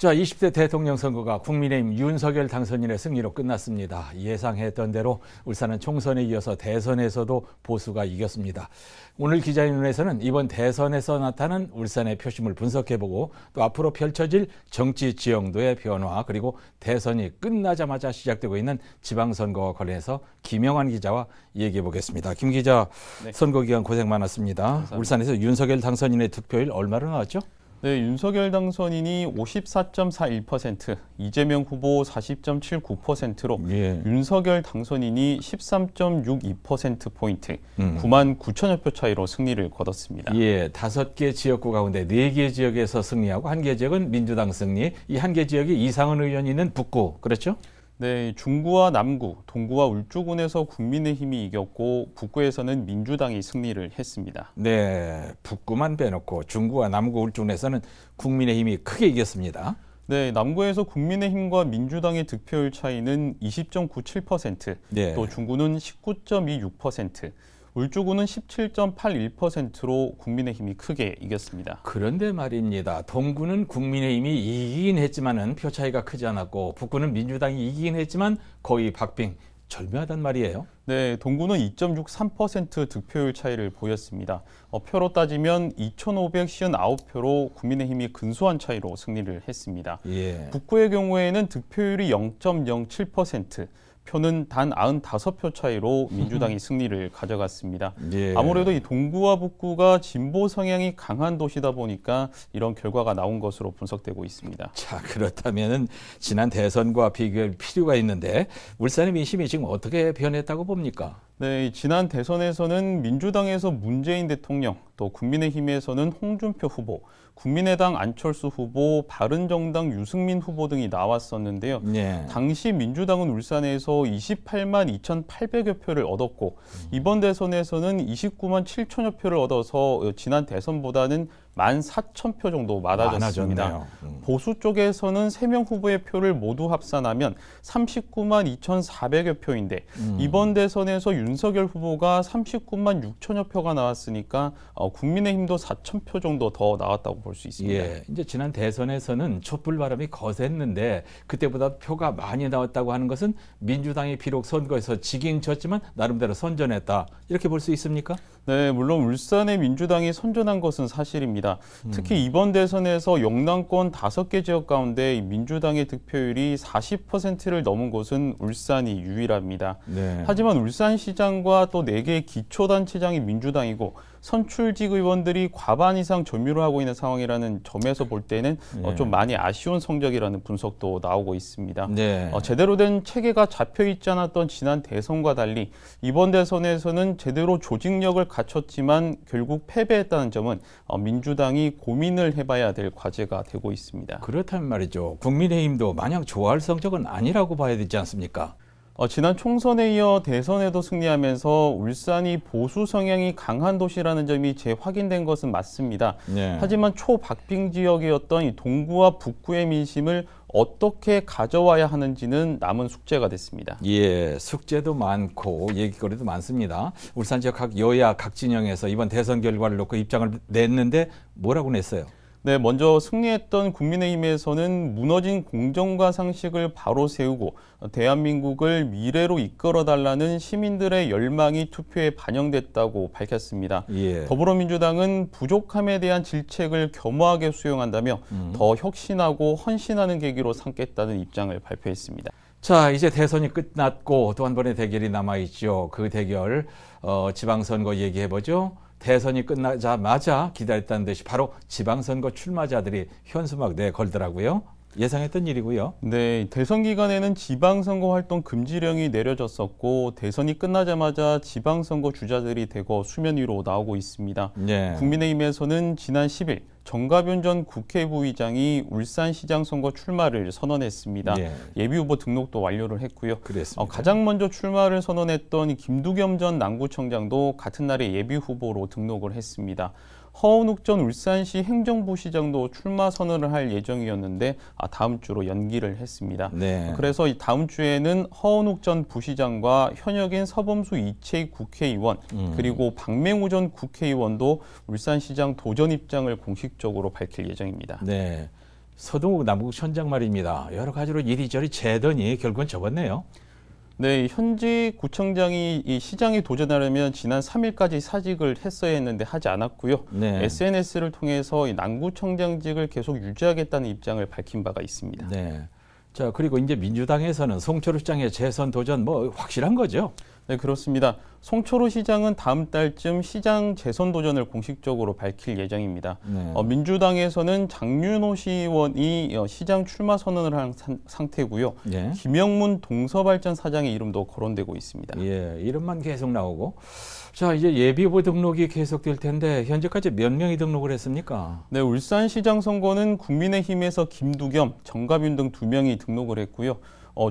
자, 20대 대통령 선거가 국민의힘 윤석열 당선인의 승리로 끝났습니다. 예상했던 대로 울산은 총선에 이어서 대선에서도 보수가 이겼습니다. 오늘 기자회견에서는 이번 대선에서 나타난 울산의 표심을 분석해보고 또 앞으로 펼쳐질 정치 지형도의 변화 그리고 대선이 끝나자마자 시작되고 있는 지방선거와 관련해서 김영환 기자와 얘기해보겠습니다. 김 기자, 네. 선거 기간 고생 많았습니다. 감사합니다. 울산에서 윤석열 당선인의 득표율 얼마로 나왔죠? 네, 윤석열 당선인이 54.41%, 이재명 후보 40.79%로 윤석열 당선인이 13.62%포인트, 9만 9천여 표 차이로 승리를 거뒀습니다. 예, 5개 지역구 가운데 4개 지역에서 승리하고 1개 지역은 민주당 승리, 이 1개 지역이 이상은 의원이 있는 북구, 그렇죠? 네, 중구와 남구, 동구와 울주군에서 국민의힘이 이겼고 북구에서는 민주당이 승리를 했습니다. 네, 북구만 빼놓고 중구와 남구, 울주군에서는 국민의힘이 크게 이겼습니다. 네, 남구에서 국민의힘과 민주당의 득표율 차이는 20.97%, 네. 또 중구는 19.26%, 울주군은 17.81%로 국민의힘이 크게 이겼습니다. 그런데 말입니다. 동구는 국민의힘이 이기긴 했지만은 표 차이가 크지 않았고 북구는 민주당이 이기긴 했지만 거의 박빙, 절묘하단 말이에요. 네, 동구는 2.63% 득표율 차이를 보였습니다. 표로 따지면 2,559표로 국민의힘이 근소한 차이로 승리를 했습니다. 예. 북구의 경우에는 득표율이 0.07%, 표는 단 95표 차이로 민주당이 승리를 가져갔습니다. 예. 아무래도 이 동구와 북구가 진보 성향이 강한 도시다 보니까 이런 결과가 나온 것으로 분석되고 있습니다. 자, 그렇다면은 지난 대선과 비교할 필요가 있는데 울산의 민심이 지금 어떻게 변했다고 봅니까? 네, 지난 대선에서는 민주당에서 문재인 대통령, 또 국민의힘에서는 홍준표 후보, 국민의당 안철수 후보, 바른정당 유승민 후보 등이 나왔었는데요. 네. 당시 민주당은 울산에서 28만 2,800여 표를 얻었고 이번 대선에서는 29만 7천여 표를 얻어서 지난 대선보다는 14,000표 정도 많아졌습니다. 보수 쪽에서는 3명 후보의 표를 모두 합산하면 39만 2,400여 표인데 이번 대선에서 윤석열 후보가 39만 6천여 표가 나왔으니까 국민의힘도 4,000표 정도 더 나왔다고 볼 수 있습니다. 예, 이제 지난 대선에서는 촛불 바람이 거셌는데 그때보다 표가 많이 나왔다고 하는 것은 민주당이 비록 선거에서 지긴 졌지만 나름대로 선전했다. 이렇게 볼 수 있습니까? 네, 물론 울산의 민주당이 선전한 것은 사실입니다. 특히 이번 대선에서 영남권 5개 지역 가운데 민주당의 득표율이 40%를 넘은 곳은 울산이 유일합니다. 네. 하지만 울산시장과 또 4개의 기초단체장이 민주당이고 선출직 의원들이 과반 이상 점유를 하고 있는 상황이라는 점에서 볼 때는 좀 많이 아쉬운 성적이라는 분석도 나오고 있습니다. 네. 제대로 된 체계가 잡혀 있지 않았던 지난 대선과 달리 이번 대선에서는 제대로 조직력을 갖췄지만 결국 패배했다는 점은 민주당이 고민을 해봐야 될 과제가 되고 있습니다. 그렇다면 말이죠. 국민의힘도 마냥 좋아할 성적은 아니라고 봐야 되지 않습니까? 지난 총선에 이어 대선에도 승리하면서 울산이 보수 성향이 강한 도시라는 점이 재확인된 것은 맞습니다. 네. 하지만 초박빙 지역이었던 이 동구와 북구의 민심을 어떻게 가져와야 하는지는 남은 숙제가 됐습니다. 예, 숙제도 많고 얘기거리도 많습니다. 울산 지역 각 여야 각 진영에서 이번 대선 결과를 놓고 입장을 냈는데 뭐라고 냈어요? 네, 먼저 승리했던 국민의힘에서는 무너진 공정과 상식을 바로 세우고 대한민국을 미래로 이끌어달라는 시민들의 열망이 투표에 반영됐다고 밝혔습니다. 예. 더불어민주당은 부족함에 대한 질책을 겸허하게 수용한다며 더 혁신하고 헌신하는 계기로 삼겠다는 입장을 발표했습니다. 자, 이제 대선이 끝났고 또 한 번의 대결이 남아있죠. 그 대결 지방선거 얘기해보죠. 대선이 끝나자마자 기다렸다는 듯이 바로 지방선거 출마자들이 현수막 내걸더라고요. 예상했던 일이고요. 네, 대선 기간에는 지방선거 활동 금지령이 내려졌었고 대선이 끝나자마자 지방선거 주자들이 대거 수면 위로 나오고 있습니다. 네. 국민의힘에서는 지난 10일 정가변 전 국회부의장이 울산시장 선거 출마를 선언했습니다. 예. 예비후보 등록도 완료를 했고요. 그랬습니다. 가장 먼저 출마를 선언했던 김두겸 전 남구청장도 같은 날에 예비후보로 등록을 했습니다. 허은욱 전 울산시 행정부시장도 출마 선언을 할 예정이었는데 다음 주로 연기를 했습니다. 네. 그래서 다음 주에는 허은욱 전 부시장과 현역인 서범수 이채익 국회의원 그리고 박맹우 전 국회의원도 울산시장 도전 입장을 공식적으로 밝힐 예정입니다. 네. 서동욱 남구청장 말입니다. 여러 가지로 이리저리 재더니 결국은 접었네요. 네, 현직 구청장이 이 시장에 도전하려면 지난 3일까지 사직을 했어야 했는데 하지 않았고요. 네. SNS를 통해서 이 남구청장직을 계속 유지하겠다는 입장을 밝힌 바가 있습니다. 네. 자, 그리고 이제 민주당에서는 송철호 시장의 재선 도전 뭐 확실한 거죠? 네, 그렇습니다. 송철호 시장은 다음 달쯤 시장 재선 도전을 공식적으로 밝힐 예정입니다. 네. 민주당에서는 장윤호 시의원이 시장 출마 선언을 한 상태고요. 예. 김영문 동서발전 사장의 이름도 거론되고 있습니다. 예, 이름만 계속 나오고. 자, 이제 예비후보 등록이 계속될 텐데 현재까지 몇 명이 등록을 했습니까? 네, 울산시장 선거는 국민의힘에서 김두겸, 정가빈 등 2명이 등록을 했고요.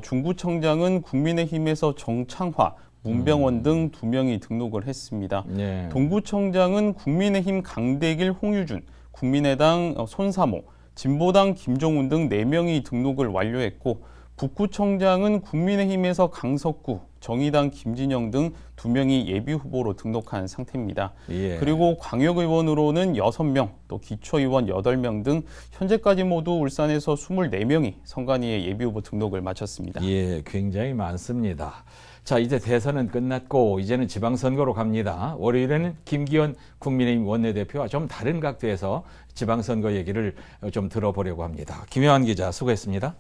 중구청장은 국민의힘에서 정창화, 문병원 등 2명이 등록을 했습니다. 예. 동구청장은 국민의힘 강대길, 홍유준, 국민의당 손사모, 진보당 김종훈 등 4명이 등록을 완료했고 북구청장은 국민의힘에서 강석구, 정의당 김진영 등 2명이 예비후보로 등록한 상태입니다. 예. 그리고 광역의원으로는 6명, 또 기초의원 8명 등 현재까지 모두 울산에서 24명이 선관위에 예비후보 등록을 마쳤습니다. 예, 굉장히 많습니다. 자, 이제 대선은 끝났고 이제는 지방선거로 갑니다. 월요일에는 김기현 국민의힘 원내대표와 좀 다른 각도에서 지방선거 얘기를 좀 들어보려고 합니다. 김혜환 기자 수고했습니다.